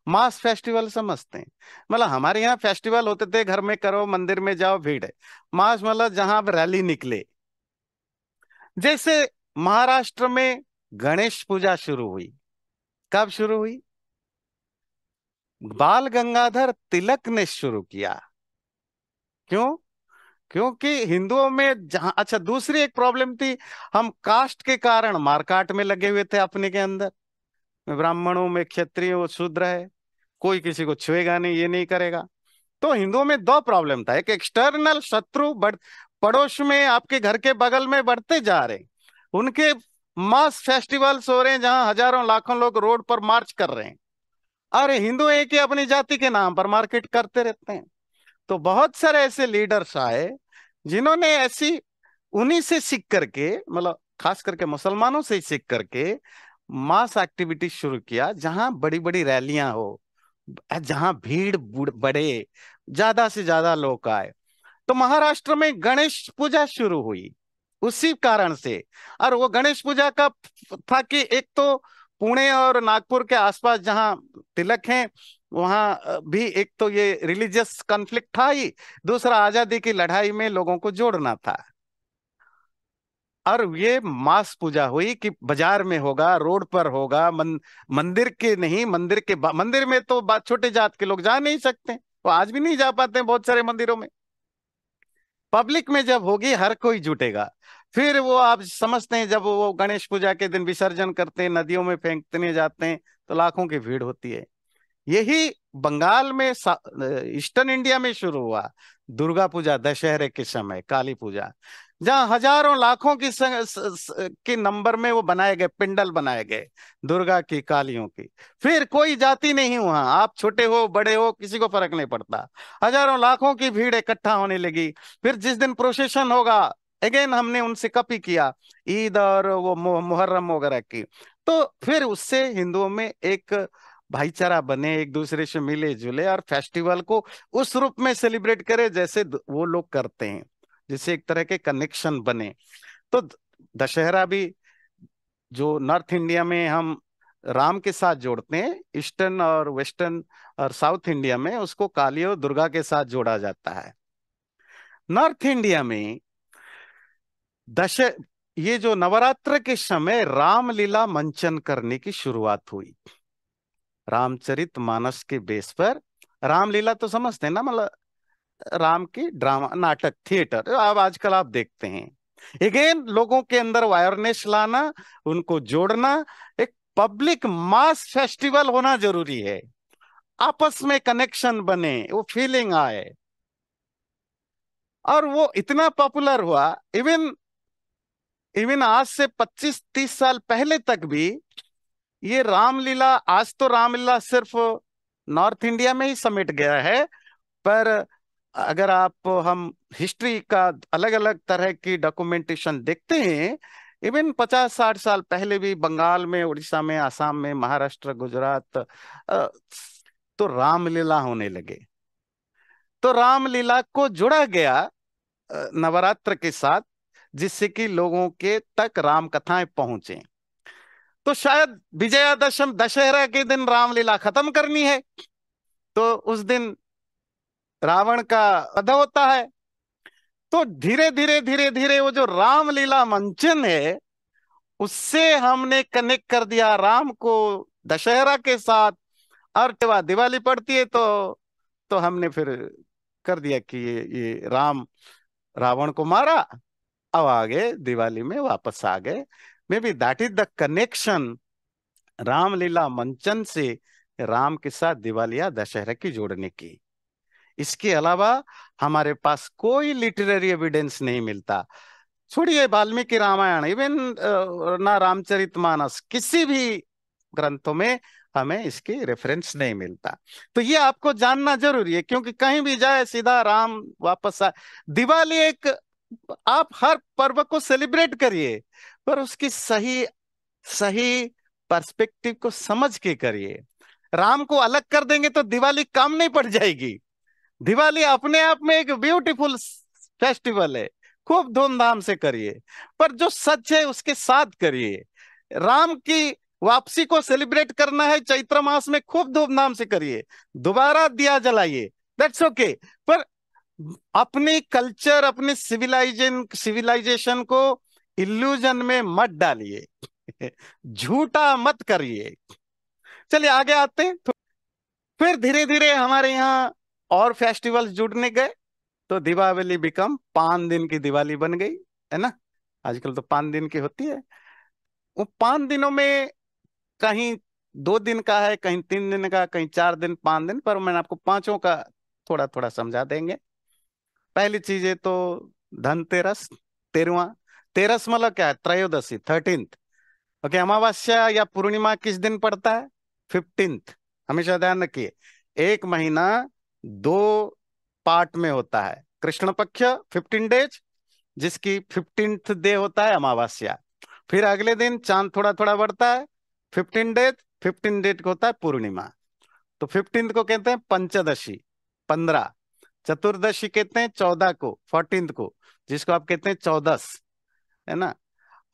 Mass festival समझते हैं, मतलब हमारे यहाँ फेस्टिवल होते थे घर में करो, मंदिर में जाओ, भीड़ है। मास मतलब जहां रैली निकले। जैसे महाराष्ट्र में गणेश पूजा शुरू हुई। कब शुरू हुई? बाल गंगाधर तिलक ने शुरू किया। क्यों? क्योंकि हिंदुओं में जहां, अच्छा दूसरी एक प्रॉब्लम थी, हम कास्ट के कारण मारकाट में लगे हुए थे अपने के अंदर। ब्राह्मणों में क्षत्रिय शूद्र है, कोई किसी को छुएगा नहीं, ये नहीं करेगा। तो हिंदुओं में दो प्रॉब्लम था, एक एक्सटर्नल शत्रु पड़ोस में आपके घर के बगल में बढ़ते जा रहे, उनके मास फेस्टिवल्स हो रहे हैं जहां हजारों लाखों लोग रोड पर मार्च कर रहे हैं, और हिंदू एक ही अपनी जाति के नाम पर मार्केट करते रहते हैं। तो बहुत सारे ऐसे लीडर्स आए जिन्होंने ऐसी, उन्हीं से सीख करके, मतलब खास करके मुसलमानों से ही सीख करके मास एक्टिविटी शुरू किया, जहां बड़ी बड़ी रैलियां हो, जहां भीड़ बढ़े, ज्यादा से ज्यादा लोग आए। तो महाराष्ट्र में गणेश पूजा शुरू हुई उसी कारण से। और वो गणेश पूजा का था कि एक तो पुणे और नागपुर के आसपास जहां तिलक हैं, वहां भी एक तो ये रिलीजियस कॉन्फ्लिक्ट था ही, दूसरा आजादी की लड़ाई में लोगों को जोड़ना था। और ये मास पूजा हुई कि बाजार में होगा, रोड पर होगा, मंदिर के नहीं, मंदिर में तो छोटे जात के लोग जा नहीं सकते, वो आज भी नहीं जा पाते हैं बहुत सारे मंदिरों में। पब्लिक में जब होगी हर कोई जुटेगा। फिर वो आप समझते हैं, जब वो गणेश पूजा के दिन विसर्जन करते हैं, नदियों में फेंकने जाते हैं, तो लाखों की भीड़ होती है। यही बंगाल में ईस्टर्न इंडिया में शुरू हुआ, दुर्गा पूजा, दशहरे के समय काली पूजा, जहां हजारों लाखों के नंबर में वो बनाए गए, पिंडल बनाए गए दुर्गा की, कालियों की। फिर कोई जाति नहीं, वहां आप छोटे हो बड़े हो किसी को फर्क नहीं पड़ता, हजारों लाखों की भीड़ इकट्ठा होने लगी। फिर जिस दिन प्रोसेशन होगा, अगेन हमने उनसे कॉपी किया ईद और वो मुहर्रम वगैरह की। तो फिर उससे हिंदुओं में एक भाईचारा बने, एक दूसरे से मिले जुले और फेस्टिवल को उस रूप में सेलिब्रेट करे जैसे वो लोग करते हैं, जिससे एक तरह के कनेक्शन बने। तो दशहरा भी, जो नॉर्थ इंडिया में हम राम के साथ जोड़ते हैं, ईस्टर्न और वेस्टर्न और साउथ इंडिया में उसको काली और दुर्गा के साथ जोड़ा जाता है। नॉर्थ इंडिया में दश ये जो नवरात्र के समय रामलीला मंचन करने की शुरुआत हुई, रामचरित मानस के बेस पर। रामलीला तो समझते हैं ना, मतलब राम की ड्रामा, नाटक, थिएटर, अब आजकल आप देखते हैं। अगेन लोगों के अंदर अवेयरनेस लाना, उनको जोड़ना, एक पब्लिक मास फेस्टिवल होना जरूरी है, आपस में कनेक्शन बने, वो फीलिंग आए। और वो इतना पॉपुलर हुआ, इवन इवन आज से 25-30 साल पहले तक भी ये रामलीला, आज तो रामलीला सिर्फ नॉर्थ इंडिया में ही समेट गया है, पर अगर आप हम हिस्ट्री का अलग अलग तरह की डॉक्यूमेंटेशन देखते हैं, इवन 50-60 साल पहले भी बंगाल में, उड़ीसा में, आसाम में, महाराष्ट्र, गुजरात, तो रामलीला होने लगे। तो रामलीला को जोड़ा गया नवरात्र के साथ, जिससे कि लोगों के तक राम कथाएं पहुंचे। तो शायद विजयादशमी, दशहरा के दिन रामलीला खत्म करनी है, तो उस दिन रावण का वध होता है। तो धीरे धीरे धीरे धीरे वो जो रामलीला मंचन है, उससे हमने कनेक्ट कर दिया राम को दशहरा के साथ। और दिवाली पड़ती है, तो हमने फिर कर दिया कि ये राम रावण को मारा, अब आगे दिवाली में वापस आ गए। May be that is the connection, Ramlila मंचन से राम के साथ दिवाली या दशहरा की जोड़ने की। इसके अलावा हमारे पास कोई लिटरेरी एविडेंस नहीं मिलता। छोड़िए वाल्मीकि रामायण, इवन ना रामचरितमानस, किसी भी ग्रंथों में हमें इसकी रेफरेंस नहीं मिलता। तो ये आपको जानना जरूरी है, क्योंकि कहीं भी जाए सीधा राम वापस आए। दिवाली एक, आप हर पर्व को सेलिब्रेट करिए, पर उसकी सही सही पर्सपेक्टिव को समझ के करिए। राम को अलग कर देंगे तो दिवाली काम नहीं पड़ जाएगी। दिवाली अपने आप में एक ब्यूटीफुल फेस्टिवल है, खूब धूमधाम से करिए, पर जो सच है उसके साथ करिए। राम की वापसी को सेलिब्रेट करना है चैत्र मास में, खूब धूमधाम से करिए, दोबारा दिया जलाइए, दैट्स ओके। पर अपनी कल्चर, अपनी सिविलाइजेशन को इल्यूजन में मत डालिए, झूठा मत करिए। चलिए आगे आते हैं। तो फिर धीरे धीरे हमारे यहाँ और फेस्टिवल्स जुड़ने गए, तो दीपावली बिकम 5 दिन की दिवाली बन गई, है ना। आजकल तो 5 दिन की होती है। वो 5 दिनों में कहीं 2 दिन का है, कहीं 3 दिन का, कहीं 4 दिन, 5 दिन, पर मैंने आपको पांचों का थोड़ा थोड़ा समझा देंगे। पहली चीज है तो धनतेरस, 13वां। तेरस मतलब क्या है? त्रयोदशी, 13th। ओके, अमावस्या या पूर्णिमा किस दिन पड़ता है? 15th। हमेशा ध्यान रखिए, एक महीना 2 पार्ट में होता है। कृष्ण पक्ष 15 डेज, जिसकी 15th डे होता है अमावस्या। फिर अगले दिन चांद थोड़ा थोड़ा बढ़ता है, 15 डेज, 15 डेज को होता है पूर्णिमा। तो 15th को कहते हैं पंचदशी, 15। चतुर्दशी कहते हैं 14 को, 14th को, जिसको आप कहते हैं चौदस, है ना।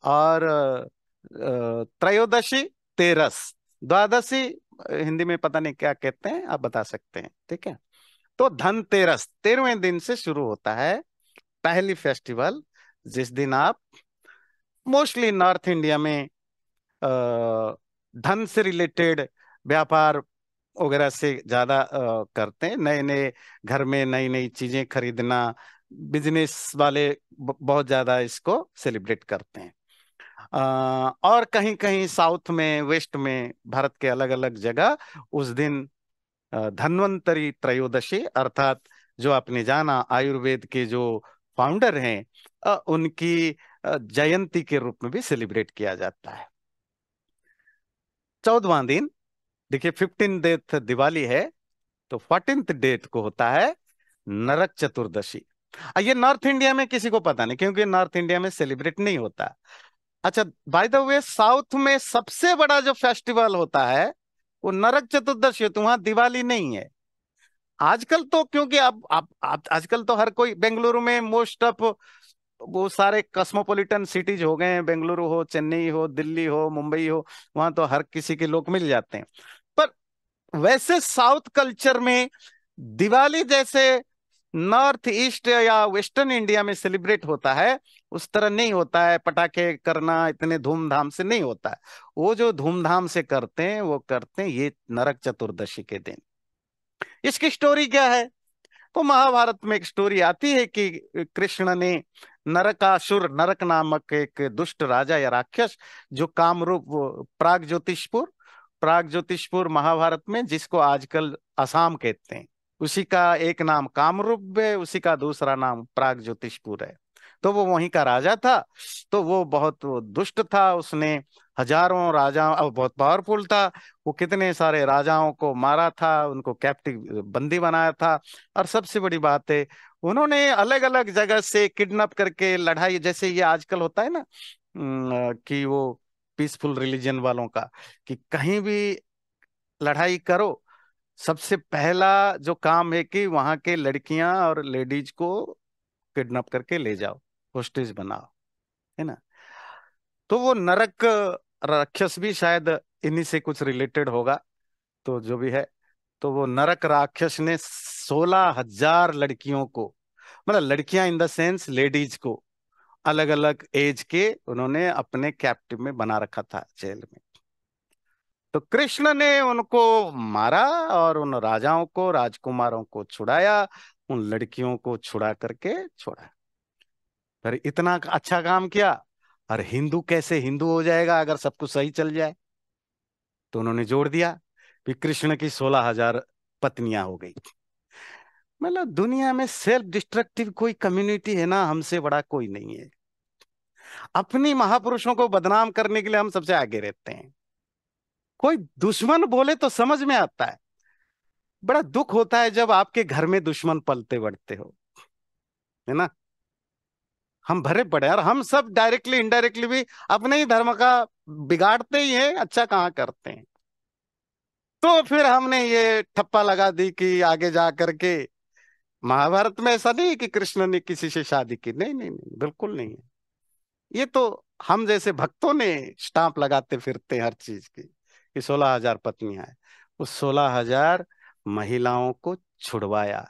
और त्रयोदशी, तेरस, द्वादशी हिंदी में पता नहीं क्या कहते हैं, आप बता सकते हैं, ठीक है। तो धनतेरस 13वें दिन से शुरू होता है पहली फेस्टिवल, जिस दिन आप मोस्टली नॉर्थ इंडिया में अ, धन से रिलेटेड व्यापार वगैरह से ज्यादा करते हैं। नए नए घर में नई नई चीजें खरीदना, बिजनेस वाले बहुत ज्यादा इसको सेलिब्रेट करते हैं। और कहीं कहीं साउथ में, वेस्ट में, भारत के अलग अलग जगह उस दिन धन्वंतरी त्रयोदशी, अर्थात जो आपने जाना आयुर्वेद के जो फाउंडर हैं, उनकी जयंती के रूप में भी सेलिब्रेट किया जाता है। 14वां दिन, देखिए 15 डेट दिवाली है, तो 14th डेट को होता है नरक चतुर्दशी। ये नॉर्थ इंडिया में किसी को पता नहीं, क्योंकि नॉर्थ इंडिया में सेलिब्रेट नहीं होता। अच्छा, बाय द वे, साउथ में सबसे बड़ा जो फेस्टिवल होता है वो नरक चतुर्दशी है, तो वहां दिवाली नहीं है। आजकल तो क्योंकि अब आजकल तो हर कोई, बेंगलुरु में मोस्ट ऑफ वो सारे कॉस्मोपॉलिटन सिटीज हो गए हैं, बेंगलुरु हो, चेन्नई हो, दिल्ली हो, मुंबई हो, वहां तो हर किसी के लोग मिल जाते हैं। पर वैसे साउथ कल्चर में दिवाली जैसे नॉर्थ ईस्ट या वेस्टर्न इंडिया में सेलिब्रेट होता है, उस तरह नहीं होता है। पटाखे करना इतने धूमधाम से नहीं होता है। वो जो धूमधाम से करते हैं वो करते हैं ये नरक चतुर्दशी के दिन। इसकी स्टोरी क्या है? तो महाभारत में एक स्टोरी आती है कि कृष्ण ने नरकासुर, नरक नामक एक दुष्ट राजा या राक्षस, जो कामरूप, प्राग ज्योतिषपुर महाभारत में जिसको आजकल असम कहते हैं, उसी का एक नाम कामरूप है, उसी का दूसरा नाम प्राग ज्योतिषपुर है। तो वो वहीं का राजा था। तो वो बहुत दुष्ट था, उसने हजारों राजाओं, अब बहुत पावरफुल था, वो कितने सारे राजाओं को मारा था, उनको कैप्टिव बंदी बनाया था। और सबसे बड़ी बात है, उन्होंने अलग अलग जगह से किडनैप करके लड़ाई, जैसे ये आजकल होता है ना, कि वो पीसफुल रिलीजन वालों का, कि कहीं भी लड़ाई करो, सबसे पहला जो काम है कि वहां के लड़कियां और लेडीज को किडनैप करके ले जाओ, होस्टेज बनाओ, है ना। तो वो नरक राक्षस भी शायद इन्हीं से कुछ रिलेटेड होगा, तो जो भी है। तो वो नरक राक्षस ने 16,000 लड़कियों को, मतलब लड़कियां इन द सेंस लेडीज को, अलग अलग एज के उन्होंने अपने कैप्टिव में बना रखा था, जेल में। तो कृष्ण ने उनको मारा और उन राजाओं को, राजकुमारों को छुड़ाया, उन लड़कियों को छुड़ा करके छोड़ा। पर इतना अच्छा काम किया, और हिंदू कैसे हिंदू हो जाएगा अगर सब कुछ सही चल जाए? तो उन्होंने जोड़ दिया कि कृष्ण की 16,000 पत्नियां हो गई। मतलब दुनिया में सेल्फ डिस्ट्रक्टिव कोई कम्युनिटी है ना, हमसे बड़ा कोई नहीं है। अपनी महापुरुषों को बदनाम करने के लिए हम सबसे आगे रहते हैं। कोई दुश्मन बोले तो समझ में आता है, बड़ा दुख होता है जब आपके घर में दुश्मन पलते बढ़ते हो, है ना। हम भरे पड़े, और हम सब डायरेक्टली इनडायरेक्टली भी अपने ही धर्म का बिगाड़ते ही हैं, अच्छा कहाँ करते हैं। तो फिर हमने ये ठप्पा लगा दी कि आगे जा करके महाभारत में ऐसा नहीं है कि कृष्ण ने किसी से शादी की, नहीं नहीं नहीं, बिल्कुल नहीं है। ये तो हम जैसे भक्तों ने स्टांप लगाते फिरते हैं हर चीज की, कि 16,000 पत्नियां हैं। उस 16,000 महिलाओं को छुड़वाया।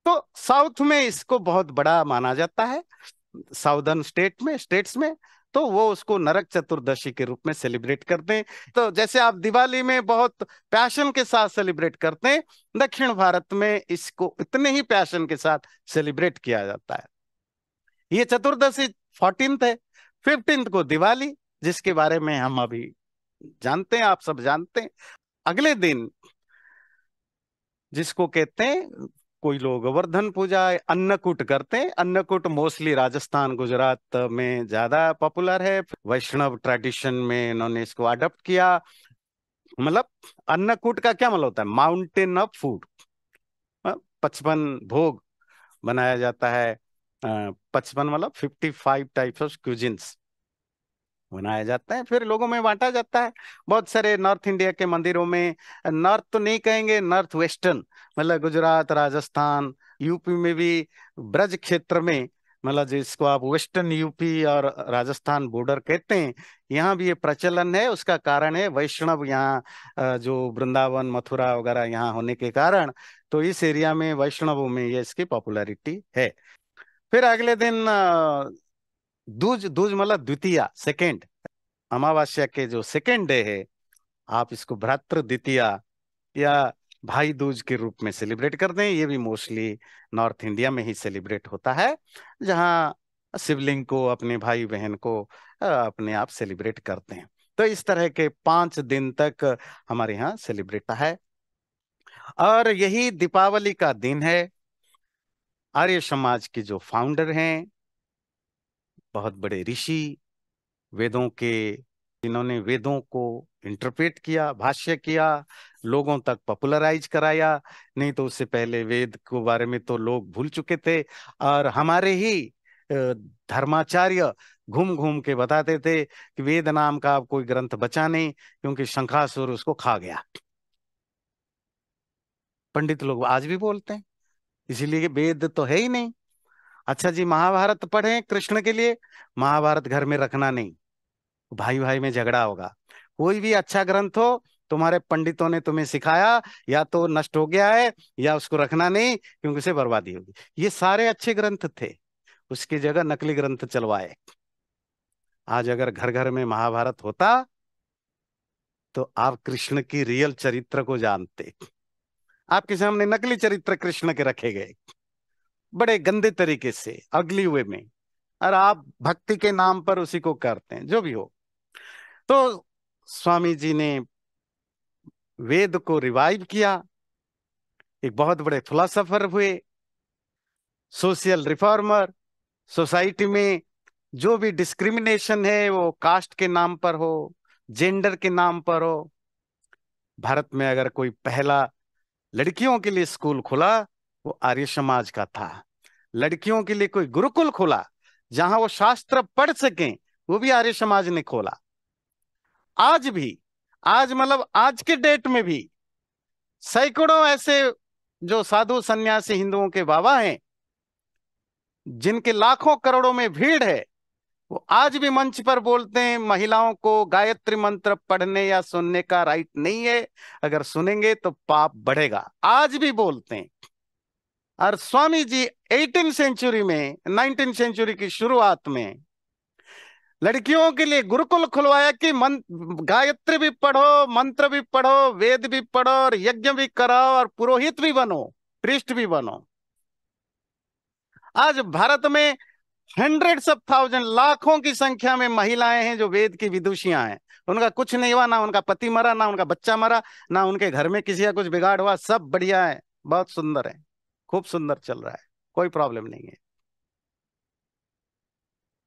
तो साउथ में इसको बहुत बड़ा माना जाता है, साउदर्न स्टेट्स में। तो वो उसको नरक चतुर्दशी के रूप में सेलिब्रेट करते हैं। तो जैसे आप दिवाली में बहुत पैशन के साथ सेलिब्रेट करते हैं, दक्षिण भारत में इसको इतने ही पैशन के साथ सेलिब्रेट किया जाता है। ये चतुर्दशी 14th है। 15th को दिवाली, जिसके बारे में हम अभी जानते हैं, आप सब जानते हैं। अगले दिन जिसको कहते हैं, कोई लोग गोवर्धन पूजा, अन्नकूट करते हैं। अन्नकूट मोस्टली राजस्थान, गुजरात में ज्यादा पॉपुलर है। वैष्णव ट्रेडिशन में इन्होंने इसको अडॉप्ट किया। मतलब अन्नकूट का क्या मतलब होता है? Mountain of food. 55 भोग बनाया जाता है। 55 मतलब 55 टाइप्स ऑफ क्यूजिन्स बनाया जाता है, फिर लोगों में बांटा जाता है। बहुत सारे नॉर्थ इंडिया के मंदिरों में, नॉर्थ तो नहीं कहेंगे, नॉर्थ वेस्टर्न, मतलब गुजरात, राजस्थान, यूपी में भी ब्रज क्षेत्र में, मतलब जिसको आप वेस्टर्न यूपी और राजस्थान बॉर्डर कहते हैं, यहाँ भी ये प्रचलन है। उसका कारण है वैष्णव यहाँ जो वृंदावन मथुरा वगैरह यहाँ होने के कारण, तो इस एरिया में वैष्णवों में ये इसकी पॉपुलैरिटी है। फिर अगले दिन दूज, दूज मतलब द्वितीया, सेकेंड, अमावस्या के जो सेकेंड डे है, आप इसको भ्रातृ द्वितीया या भाई दूज के रूप में सेलिब्रेट करते हैं। ये भी मोस्टली नॉर्थ इंडिया में ही सेलिब्रेट होता है, जहाँ शिवलिंग को, अपने भाई बहन को अपने आप सेलिब्रेट करते हैं। तो इस तरह के 5 दिन तक हमारे यहाँ सेलिब्रेट है। और यही दीपावली का दिन है। आर्य समाज के जो फाउंडर हैं, बहुत बड़े ऋषि, वेदों के, जिन्होंने वेदों को इंटरप्रेट किया, भाष्य किया, लोगों तक पॉपुलराइज कराया। नहीं तो उससे पहले वेद के बारे में तो लोग भूल चुके थे। और हमारे ही धर्माचार्य घूम घूम के बताते थे कि वेद नाम का अब कोई ग्रंथ बचा नहीं, क्योंकि शंखासुर उसको खा गया। पंडित लोग आज भी बोलते हैं, इसीलिए वेद तो है ही नहीं। अच्छा जी, महाभारत पढ़े कृष्ण के लिए, महाभारत घर में रखना नहीं, भाई भाई में झगड़ा होगा। कोई भी अच्छा ग्रंथ हो, तुम्हारे पंडितों ने तुम्हें सिखाया, या तो नष्ट हो गया है या उसको रखना नहीं, क्योंकि उसे बर्बादी होगी। ये सारे अच्छे ग्रंथ थे, उसकी जगह नकली ग्रंथ चलवाए। आज अगर घर घर में महाभारत होता, तो आप कृष्ण की रियल चरित्र को जानते। आपके सामने नकली चरित्र कृष्ण के रखे गए, बड़े गंदे तरीके से, अगली वे में, और आप भक्ति के नाम पर उसी को करते हैं। जो भी हो, तो स्वामी जी ने वेद को रिवाइव किया, एक बहुत बड़े फिलोसोफर हुए, सोशल रिफॉर्मर। सोसाइटी में जो भी डिस्क्रिमिनेशन है, वो कास्ट के नाम पर हो, जेंडर के नाम पर हो। भारत में अगर कोई पहला लड़कियों के लिए स्कूल खुला, वो आर्य समाज का था। लड़कियों के लिए कोई गुरुकुल खुला, जहां वो शास्त्र पढ़ सकें, वो भी आर्य समाज ने खोला। आज भी, आज मतलब आज के डेट में भी सैकड़ों ऐसे जो साधु सन्यासी हिंदुओं के बाबा हैं, जिनके लाखों करोड़ों में भीड़ है, वो आज भी मंच पर बोलते हैं महिलाओं को गायत्री मंत्र पढ़ने या सुनने का राइट नहीं है, अगर सुनेंगे तो पाप बढ़ेगा। आज भी बोलते हैं। और स्वामी जी 18 सेंचुरी में, 19 सेंचुरी की शुरुआत में लड़कियों के लिए गुरुकुल खुलवाया कि गायत्री भी पढ़ो, मंत्र भी पढ़ो, वेद भी पढ़ो, और यज्ञ भी कराओ, और पुरोहित भी बनो, प्रीस्ट भी बनो। आज भारत में हंड्रेड्स ऑफ थाउजेंड, लाखों की संख्या में महिलाएं हैं जो वेद की विदुषियां हैं। उनका कुछ नहीं हुआ, ना उनका पति मरा, ना उनका बच्चा मरा, ना उनके घर में किसी का कुछ बिगाड़ हुआ। सब बढ़िया है, बहुत सुंदर है, खूब सुंदर चल रहा है, कोई प्रॉब्लम नहीं है।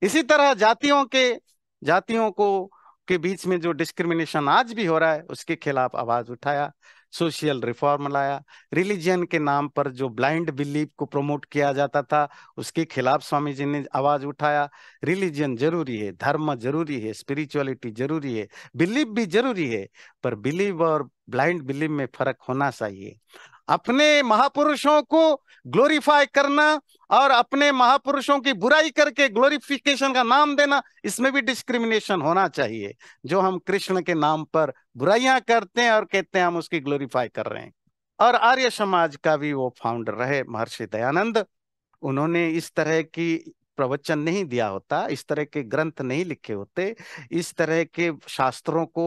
इसी तरह जातियों को के बीच में जो डिस्क्रिमिनेशन आज भी हो रहा है, उसके खिलाफ आवाज उठाया, सोशल रिफॉर्म लाया। रिलीजन के नाम पर जो ब्लाइंड बिलीफ को प्रमोट किया जाता था, उसके खिलाफ स्वामी जी ने आवाज उठाया। रिलीजन जरूरी है, धर्म जरूरी है, स्पिरिचुअलिटी जरूरी है, बिलीफ भी जरूरी है, पर बिलीव और ब्लाइंड बिलीफ में फर्क होना चाहिए। अपने महापुरुषों को ग्लोरीफाई करना और अपने महापुरुषों की बुराई करके ग्लोरिफिकेशन का नाम देना, इसमें भी डिस्क्रिमिनेशन होना चाहिए। जो हम कृष्ण के नाम पर बुराइयां करते हैं और कहते हैं हम उसकी ग्लोरीफाई कर रहे हैं। और आर्य समाज का भी वो फाउंडर रहे महर्षि दयानंद। उन्होंने इस तरह की प्रवचन नहीं दिया होता, इस तरह के ग्रंथ नहीं लिखे होते, इस तरह के शास्त्रों को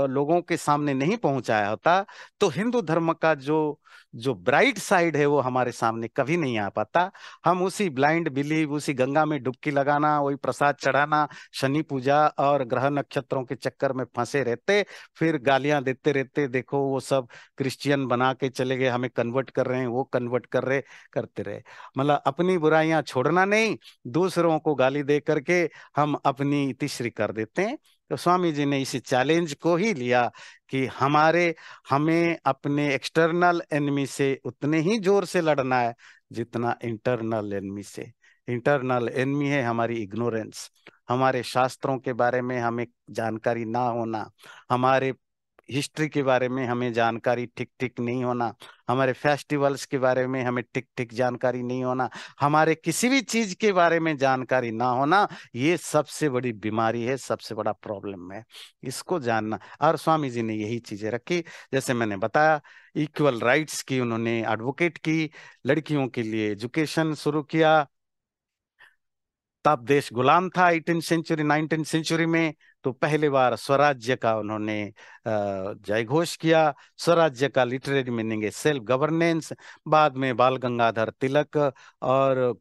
लोगों के सामने नहीं पहुंचाया होता, तो हिंदू धर्म का जो जो ब्राइट साइड है वो हमारे सामने कभी नहीं आ पाता। हम उसी ब्लाइंड बिलीव, उसी गंगा में डुबकी लगाना, वही प्रसाद चढ़ाना, शनि पूजा और ग्रह नक्षत्रों के चक्कर में फंसे रहते, फिर गालियां देते रहते, देखो वो सब क्रिश्चियन बना के चले गए, हमें कन्वर्ट कर रहे हैं, वो कन्वर्ट कर रहे, करते रहे। मतलब अपनी बुराइयां छोड़ना नहीं, दूसरों को गाली दे करके हम अपनी इतिश्री कर देते हैं। तो स्वामी जी ने इस चैलेंज को ही लिया कि हमें अपने एक्सटर्नल एनिमी से उतने ही जोर से लड़ना है जितना इंटरनल एनिमी से। इंटरनल एनिमी है हमारी इग्नोरेंस, हमारे शास्त्रों के बारे में हमें जानकारी ना होना, हमारे हिस्ट्री के बारे में हमें जानकारी ठीक ठीक नहीं होना, हमारे फेस्टिवल्स के बारे में हमें ठीक ठीक जानकारी नहीं होना, हमारे किसी भी चीज के बारे में जानकारी ना होना, ये सबसे बड़ी बीमारी है, सबसे बड़ा प्रॉब्लम है। इसको जानना, और स्वामी जी ने यही चीजें रखी। जैसे मैंने बताया, इक्वल राइट्स की उन्होंने एडवोकेट की, लड़कियों के लिए एजुकेशन शुरू किया। तब देश गुलाम था 18th सेंचुरी 19th सेंचुरी में, तो पहली बार स्वराज्य का उन्होंने जय घोष किया। स्वराज्य का लिटरेरी मीनिंग है सेल्फ गवर्नेंस। बाद में बाल गंगाधर तिलक और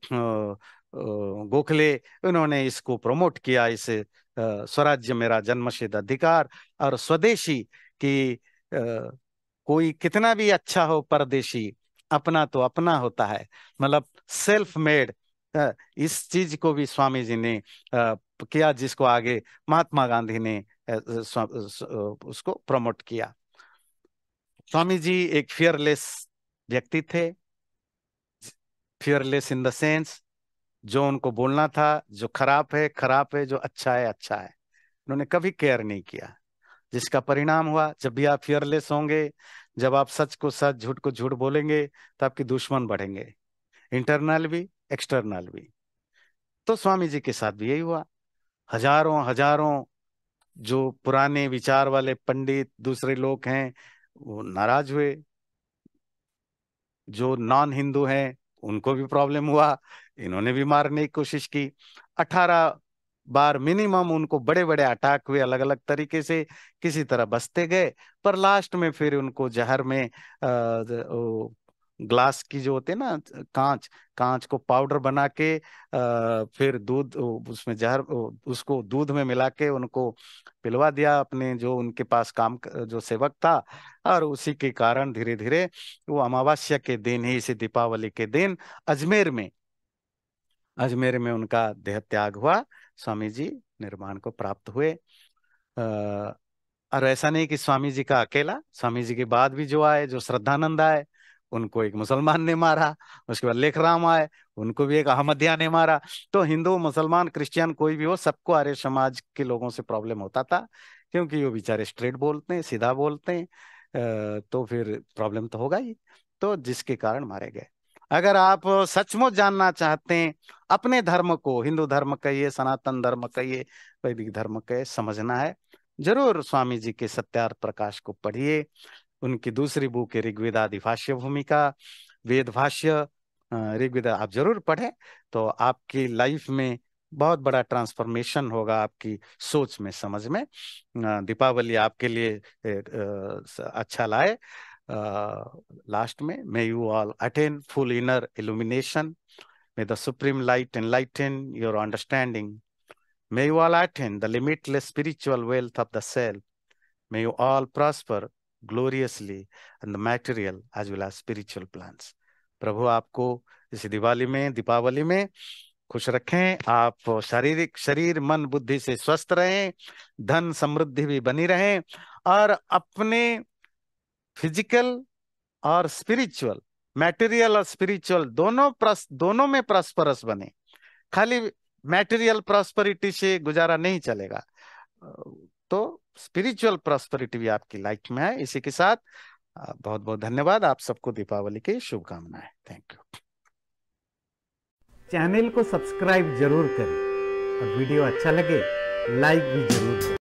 गोखले, उन्होंने इसको प्रमोट किया, इसे स्वराज्य मेरा जन्मसिद्ध अधिकार। और स्वदेशी की कोई कितना भी अच्छा हो परदेशी, अपना तो अपना होता है, मतलब सेल्फ मेड। इस चीज को भी स्वामी जी ने किया, जिसको आगे महात्मा गांधी ने उसको प्रमोट किया। स्वामी जी एक फियरलेस व्यक्ति थे। फियरलेस इन द सेंस, जो उनको बोलना था, जो खराब है खराब है, जो अच्छा है अच्छा है, उन्होंने कभी केयर नहीं किया। जिसका परिणाम हुआ, जब भी आप फियरलेस होंगे, जब आप सच को सच झूठ को झूठ बोलेंगे, तो आपके दुश्मन बढ़ेंगे, इंटरनल भी एक्सटर्नल भी। तो स्वामी जी के साथ भी यही हुआ। हजारों हजारों जो पुराने विचार वाले पंडित दूसरे लोग हैं, वो नाराज हुए। जो नॉन हिंदू हैं, उनको भी प्रॉब्लम हुआ, इन्होंने भी मारने की कोशिश की। 18 बार मिनिमम उनको बड़े बड़े अटैक हुए, अलग अलग तरीके से, किसी तरह बचते गए। पर लास्ट में फिर उनको जहर में ग्लास की जो होते हैं ना, कांच, कांच को पाउडर बना के फिर दूध उसमें जहर, उसको दूध में मिला के उनको पिलवा दिया, अपने जो उनके पास काम जो सेवक था। और उसी के कारण धीरे धीरे वो अमावस्या के दिन ही, इसी दीपावली के दिन, अजमेर में, अजमेर में उनका देह त्याग हुआ। स्वामी जी निर्वाण को प्राप्त हुए। और ऐसा नहीं कि स्वामी जी का अकेला, स्वामी जी के बाद भी जो आए, जो श्रद्धानंद आए, उनको एक मुसलमान ने मारा। उसके बाद लेखराम आए, उनको भी एक अहमदिया ने मारा। तो हिंदू मुसलमान क्रिश्चियन कोई भी हो, सबको आर्य समाज के लोगों से प्रॉब्लम होता था, क्योंकि वो बेचारे स्ट्रेट बोलते हैं, सीधा बोलते हैं। तो फिर प्रॉब्लम तो होगा ही। तो जिसके कारण मारे गए। अगर आप सचमुच जानना चाहते हैं अपने धर्म को, हिंदू धर्म कहिए, सनातन धर्म कहिए, वैदिक धर्म कहिए, समझना है, जरूर स्वामी जी के सत्यार्थ प्रकाश को पढ़िए। उनकी दूसरी बुक है ऋग्वेदादि भाष्य भूमिका, वेद भाष्य। ऋग्वेद आप जरूर पढ़ें, तो आपकी लाइफ में बहुत बड़ा ट्रांसफॉर्मेशन होगा, आपकी सोच में, समझ में। दीपावली आपके लिए अच्छा लाए। लास्ट में, may you all attain full inner illumination, may the supreme light enlighten your understanding, may you all attain the limitless spiritual wealth of the self. May you all prosper gloriously in the material as well as spiritual plans. प्रभु आपको इस दिवाली में, दीपावली में खुश रखें। आप शारीरिक, शरीर मन बुद्धि से स्वस्थ रहें, धन समृद्धि भी बनी रहें, और अपने फिजिकल और स्पिरिचुअल, मैटेरियल और स्पिरिचुअल दोनों में प्रॉस्परस बने। खाली मैटेरियल प्रॉस्पेरिटी से गुजारा नहीं चलेगा, तो स्पिरिचुअल प्रॉस्पेरिटी भी आपकी लाइफ में है। इसी के साथ बहुत बहुत धन्यवाद। आप सबको दीपावली की शुभकामनाएं। Thank you. चैनल को सब्सक्राइब जरूर करें, और वीडियो अच्छा लगे लाइक भी जरूर करें।